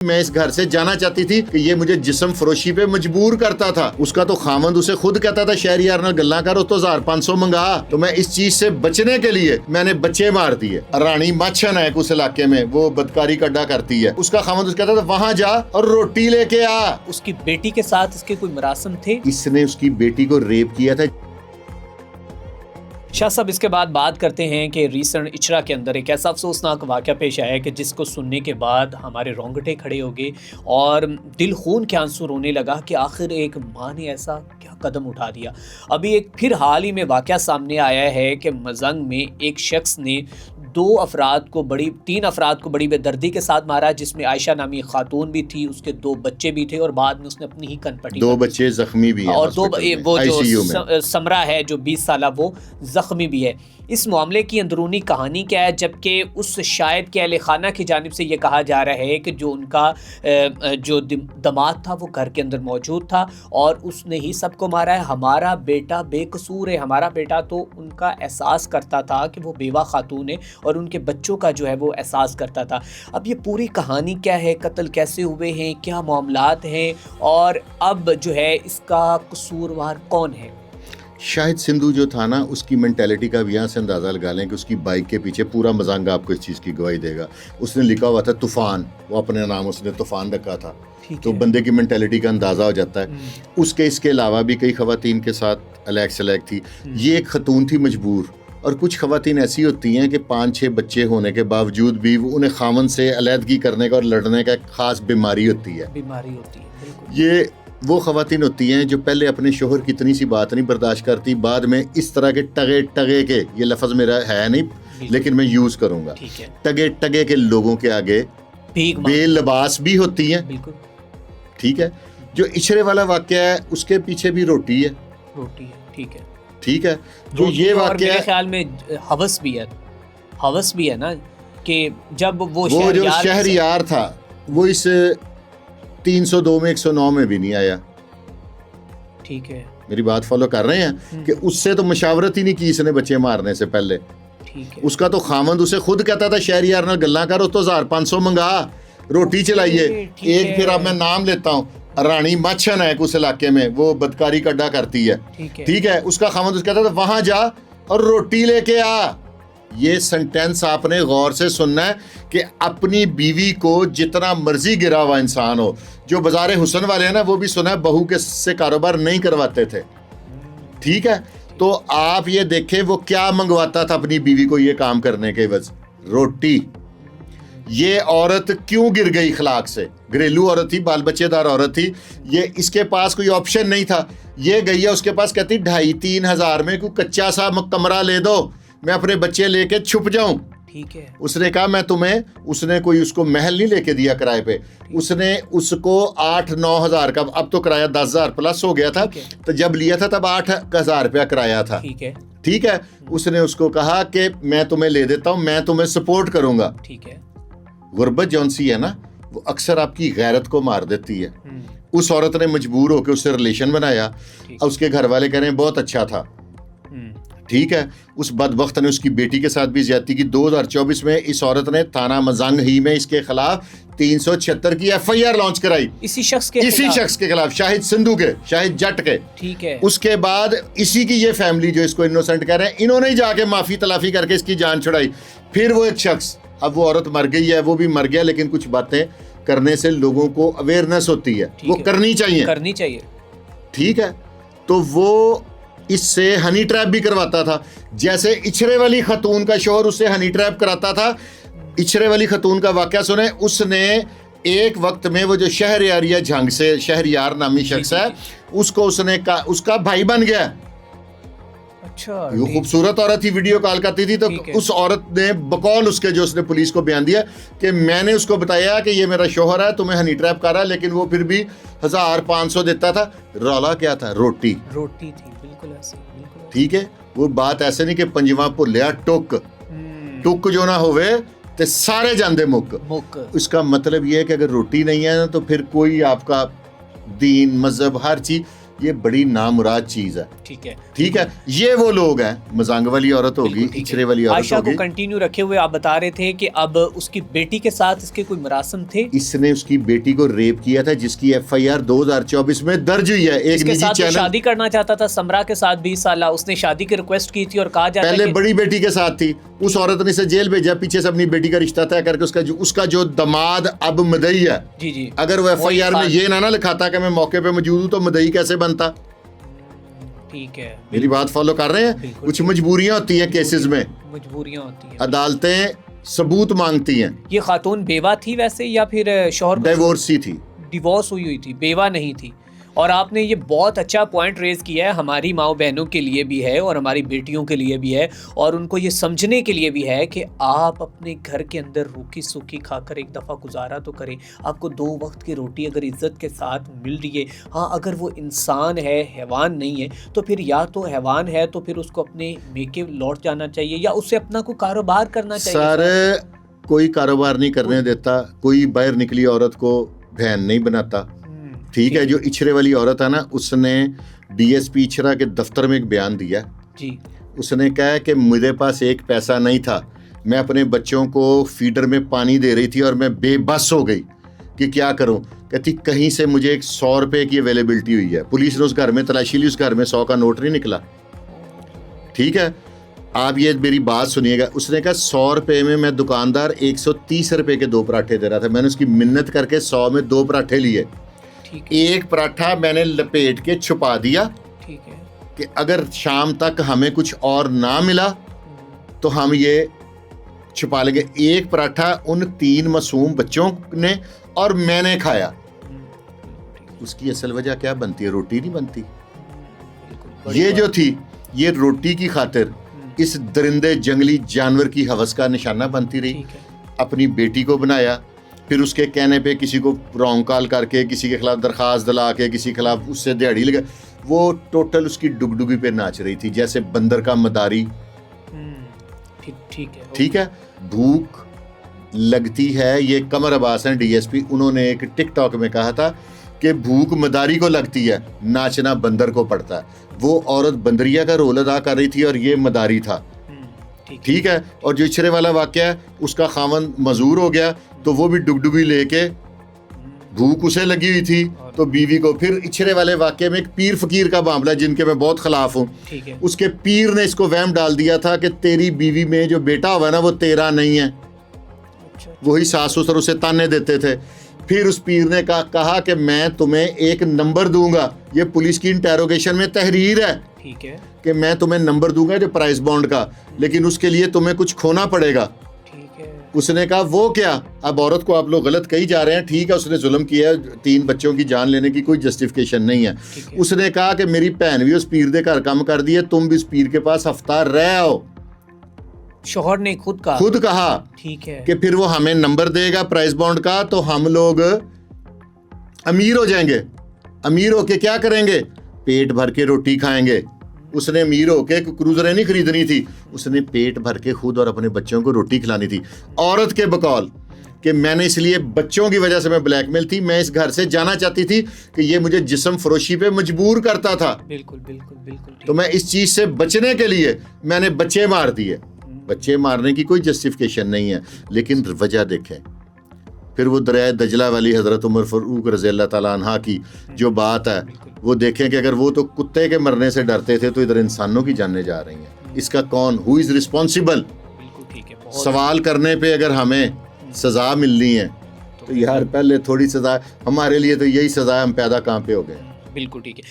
मैं इस घर से जाना चाहती थी कि ये मुझे जिस्म फरोशी पे मजबूर करता था। उसका तो खामंद उसे खुद कहता था शहरी यार ना गल्ला कर, तो 1500 मंगा। तो मैं इस चीज से बचने के लिए मैंने बच्चे मार दिए। रानी माछन है उस इलाके में, वो बदकारी का अड्डा करती है। उसका खामंद उसे कहता था वहां जा और रोटी लेके आ। उसकी बेटी के साथ इसके कोई मरासम थे? इसने उसकी बेटी को रेप किया था। शाह साहब, इसके बाद बात करते हैं कि रीसेंट इचरा के अंदर एक ऐसा अफसोसनाक वाक़या पेश आया है कि जिसको सुनने के बाद हमारे रोंगटे खड़े हो गए और दिल खून के आंसू रोने लगा कि आखिर एक माँ ने ऐसा क्या कदम उठा दिया। अभी एक फिर हाल ही में वाक़या सामने आया है कि मजंग में एक शख्स ने 3 अफराद को बड़ी बेदर्दी के साथ मारा, जिसमें आयशा नामी खातून भी थी, उसके 2 बच्चे भी थे और बाद में उसने अपनी ही कनपटी 2 बच्चे जख्मी भी हैं और 2 वो जो समरा है जो 20 साल वो जख्मी भी है। इस मामले की अंदरूनी कहानी क्या है, जबकि उस शायद के अहले खाना की जानिब से ये कहा जा रहा है कि जो उनका जो दमाद था वो घर के अंदर मौजूद था और उसने ही सबको मारा है। हमारा बेटा बेकसूर है, हमारा बेटा तो उनका एहसास करता था कि वो बेवा खातून है और उनके बच्चों का जो है वो एहसास करता था। अब ये पूरी कहानी क्या है, कत्ल कैसे हुए हैं, क्या मामलात हैं और अब जो है इसका कसूरवार कौन है? शाहिद सिंधु जो था ना, उसकी मेंटेलिटी का भी यहाँ से अंदाज़ा लगा लें कि उसकी बाइक के पीछे पूरा मजांग आपको इस चीज़ की गवाही देगा। उसने लिखा हुआ था तूफ़ान, वो अपने नाम उसने तूफ़ान रखा था। तो बंदे की मेंटेलिटी का अंदाज़ा हो जाता है। उसके इसके अलावा भी कई ख़वातीन के साथ अलैग सलैग थी। ये एक खतून थी मजबूर। और कुछ ख़वातीन ऐसी होती हैं कि 5-6 बच्चे होने के बावजूद भी उन्हें खामन से अलहदगी करने का और लड़ने का एक ख़ास बीमारी होती है। बिल्कुल। ये वो ख़वातीन होती हैं जो पहले अपने शोहर की इतनी सी बात नहीं बर्दाश्त करती, बाद में इस तरह के टगे के, ये लफ्ज़ मेरा है नहीं लेकिन मैं यूज़ करूँगा, टगे के लोगों के आगे बेलबास भी होती हैं। ठीक है। जो इचरे वाला वाक़या है उसके पीछे भी रोटी है। ठीक है। जो ये वाक़या मेरे ख्याल में हवस भी है ना कि जब वो जो शहरयार था वो इस 302 में 109 में भी नहीं आया। ठीक है, मेरी बात फॉलो कर रहे हैं कि उससे तो मशावरत ही नहीं की इसने बच्चे मारने से पहले। ठीक है। उसका तो खामंद उसे खुद कहता था शहरी यार ना गल्ला कर, तो 1500 मंगा, रोटी चलाइए। एक फिर अब मैं नाम लेता हूँ, रानी माछन है उस इलाके में, वो बदकारी का अड्डा करती है। ठीक है। उसका खामंद उसे कहता था वहां जा और रोटी लेके आ। ये सेंटेंस आपने गौर से सुनना है कि अपनी बीवी को जितना मर्जी गिरा हुआ इंसान हो, जो बाजारे हुसन वाले हैं ना, वो भी सुना है बहू के से कारोबार नहीं करवाते थे। ठीक है। तो आप ये देखें वो क्या मंगवाता था अपनी बीवी को ये काम करने के एवज, रोटी। ये औरत क्यों गिर गई अखलाक से? घरेलू औरत थी, बाल बच्चेदार औरत थी, ये इसके पास कोई ऑप्शन नहीं था। ये गई है उसके पास, कहती 2,500-3 हज़ार में कोई कच्चा सा कमरा ले दो, मैं अपने बच्चे लेके छुप जाऊं। ठीक है। उसने कहा मैं तुम्हें, उसने कोई उसको महल नहीं लेके दिया किराए पे, उसने उसको 8-9 हज़ार का, अब तो किराया 10,000 प्लस हो गया था, तो जब लिया था तब 8,000 रुपया किराया था। ठीक है। उसने उसको कहा कि मैं तुम्हें ले देता हूं, मैं तुम्हें सपोर्ट करूंगा। ठीक है। गुर्बत जौनसी है ना, वो अक्सर आपकी गैरत को मार देती है। उस औरत ने मजबूर होकर उससे रिलेशन बनाया, उसके घर वाले कह रहे हैं बहुत अच्छा था। ठीक है। उस बदबख्त ने उसकी बेटी के साथ भी ज्यादती की। 2024 में इस औरत ने थाना मजंग ही में इसके खिलाफ 376 की FIR लॉन्च कराई, इसी शख्स के खिलाफ, शाहिद सिंधु के, शाहिद जट के। ठीक है। उसके बाद इसी की ये फैमिली जो इसको इनोसेंट कह रहे हैं, इन्होंने ही जाके माफी तलाफी करके इसकी जान छुड़ाई। फिर वो एक शख्स, अब वो औरत मर गई है, वो भी मर गया, लेकिन कुछ बातें करने से लोगों को अवेयरनेस होती है, वो करनी चाहिए। ठीक है। तो वो इससे हनी ट्रैप भी करवाता था, जैसे इचरे वाली खतून का शोहर उससे हनी ट्रैप कराता था। इचरे वाली खतून का वाकया सुने, उसने एक वक्त में वो जो शहरयारिया झंग से शहरयार नामी शख्स है उसको उसका भाई बन गया। अच्छा। वो खूबसूरत औरत ही वीडियो कॉल करती थी, तो उस औरत ने बकौल उसके जो उसने पुलिस को बयान दिया कि मैंने उसको बताया कि ये मेरा शोहर है, तुम्हें हनी ट्रैप कर रहा है, लेकिन वो फिर भी 1,500 देता था। रौला क्या था? रोटी थी। बिल्कुल ऐसे। ठीक है। वो बात ऐसे नहीं कि पंजवा भुलिया टुक जो ना होवे ते सारे जांदे मुक। इसका मतलब ये है कि अगर रोटी नहीं है ना, तो फिर कोई आपका दीन मजहब हर चीज ये बड़ी नामुराद चीज है। ठीक है, ठीक है, ये वो लोग हैं, मजांग वाली औरत होगी, इचरे वाली औरत आयशा होगी। को कंटिन्यू रखे हुए आप बता रहे थे कि अब उसकी बेटी के साथ इसके कोई मरासम थे। इसने उसकी बेटी को रेप किया था, जिसकी FIR 2024 में दर्ज हुई है। एक निजी चैनल शादी करना चाहता था समरा के साथ 20 साल, उसने शादी की रिक्वेस्ट की थी और कहा जाता पहले कि बड़ी बेटी के साथ थी, उस औरत ने इसे जेल भेजा, पीछे से अपनी बेटी का रिश्ता तय करके उसका जो दामाद अब मदई है। जी जी, अगर वो FIR में ये ना लिखाता कि मैं मौके पे मौजूद हूं तो मदई कैसे बनता। ठीक है, मेरी बात फॉलो कर रहे हैं। कुछ मजबूरियां होती हैं केसेस में, मजबूरियां होती हैं, अदालतें सबूत मांगती हैं। ये खातून बेवा थी वैसे या फिर शौहर डिवोर्सी थी? डिवोर्स हुई थी, बेवा नहीं थी। और आपने ये बहुत अच्छा पॉइंट रेज किया है, हमारी माओ बहनों के लिए भी है और हमारी बेटियों के लिए भी है, और उनको ये समझने के लिए भी है कि आप अपने घर के अंदर रूखी सूखी खाकर एक दफ़ा गुजारा तो करें। आपको 2 वक्त की रोटी अगर इज्जत के साथ मिल रही है, हाँ अगर वो इंसान है, हैवान नहीं है, तो फिर या तो हैवान है तो फिर उसको अपने मेके लौट जाना चाहिए या उससे अपना कोई कारोबार करना चाहिए। सर कोई कारोबार नहीं करने देता, कोई बाहर निकली औरत को बहन नहीं बनाता। ठीक है, जो इचरे वाली औरत है ना, उसने DSP इचरा के दफ्तर में एक बयान दिया जी। उसने कहा कि मेरे पास एक पैसा नहीं था, मैं अपने बच्चों को फीडर में पानी दे रही थी और मैं बेबस हो गई कि क्या करूं। कहती कहीं से मुझे 100 रुपए की अवेलेबिलिटी हुई है। पुलिस ने उस घर में तलाशी ली, उस घर में 100 का नोट नहीं निकला। ठीक है, आप ये मेरी बात सुनिएगा। उसने कहा 100 रुपए में मैं दुकानदार 130 रुपए के 2 पराठे दे रहा था, मैंने उसकी मिन्नत करके 100 में 2 पराठे लिए। एक पराठा मैंने लपेट के छुपा दिया। ठीक है, कि अगर शाम तक हमें कुछ और ना मिला तो हम ये छुपा लेंगे। एक पराठा उन 3 मासूम बच्चों ने और मैंने खाया। उसकी असल वजह क्या बनती है? रोटी नहीं बनती। ये जो थी, ये रोटी की खातिर इस दरिंदे जंगली जानवर की हवस का निशाना बनती रही। अपनी बेटी को बनाया, फिर उसके कहने पे किसी को रॉन्ग कॉल करके, किसी के खिलाफ दरखास्त दिला के, किसी के खिलाफ उससे दिहाड़ी लगा। वो टोटल उसकी डुगडुगी पे नाच रही थी जैसे बंदर का मदारी। ठीक है, भूख लगती है। ये कमर अब्बास हैं DSP, उन्होंने एक टिकटॉक में कहा था कि भूख मदारी को लगती है, नाचना बंदर को पड़ता है। वो औरत बंदरिया का रोल अदा कर रही थी और ये मदारी था। ठीक है, और जो इचरे वाला वाक़या है, उसका खामन मजूर हो गया तो वो भी डुगडुगी लेके, भूख उसे लगी हुई थी तो बीवी को। फिर इचरे वाले वाक़े में एक पीर फकीर का मामला जिनके मैं बहुत खिलाफ हूँ। उसके पीर ने इसको वहम डाल दिया था कि तेरी बीवी में जो बेटा हुआ ना वो तेरा नहीं है। वही सास ससुर उसे ताने देते थे। फिर उस पीर ने कहा कि मैं तुम्हें एक नंबर दूंगा, ये पुलिस की इंटेरोगेशन में तहरीर है। ठीक है, कि मैं तुम्हें नंबर दूंगा जो प्राइस बॉन्ड का, लेकिन उसके लिए तुम्हें कुछ खोना पड़ेगा। ठीक है, उसने कहा वो क्या? अब औरत को आप लोग गलत कही जा रहे हैं। ठीक है, उसने जुल्म किया, 3 बच्चों की जान लेने की कोई जस्टिफिकेशन नहीं है। उसने कहा कि मेरी भैन भी उस पीर दे घर काम कर दी है, तुम भी उस पीर के पास हफ्ता रह आओ। शौहर ने खुद कहा। ठीक है, कि फिर वो हमें नंबर देगा प्राइस बॉन्ड का तो हम लोग अमीर हो जाएंगे। अमीर होके क्या करेंगे? पेट भर के रोटी खाएंगे। उसने अमीर होके क्रूजरें नहीं खरीदनी थी, उसने पेट भर के खुद और अपने बच्चों को रोटी खिलानी थी। औरत के बकौल कि मैंने इसलिए बच्चों की वजह से मैं ब्लैकमेल थी, मैं इस घर से जाना चाहती थी कि ये मुझे जिस्म फरोशी पे मजबूर करता था। बिल्कुल बिल्कुल बिल्कुल। तो मैं इस चीज से बचने के लिए मैंने बच्चे मार दिए। बच्चे मारने की कोई जस्टिफिकेशन नहीं है, लेकिन वजह देखें। फिर वो दरिया दजला वाली हज़रत उमर फ़ारूक रज़ी अल्लाह ताला अन्हा की जो बात है, वो देखें कि अगर वो तो कुत्ते के मरने से डरते थे तो इधर इंसानों की जानें जा रही हैं। इसका कौन, हु इज़ रिस्पॉन्सिबल? सवाल करने पे अगर हमें सज़ा मिलनी है तो यार पहले थोड़ी सज़ा, हमारे लिए तो यही सज़ा, हम पैदा कहाँ पे हो गए। बिल्कुल ठीक है।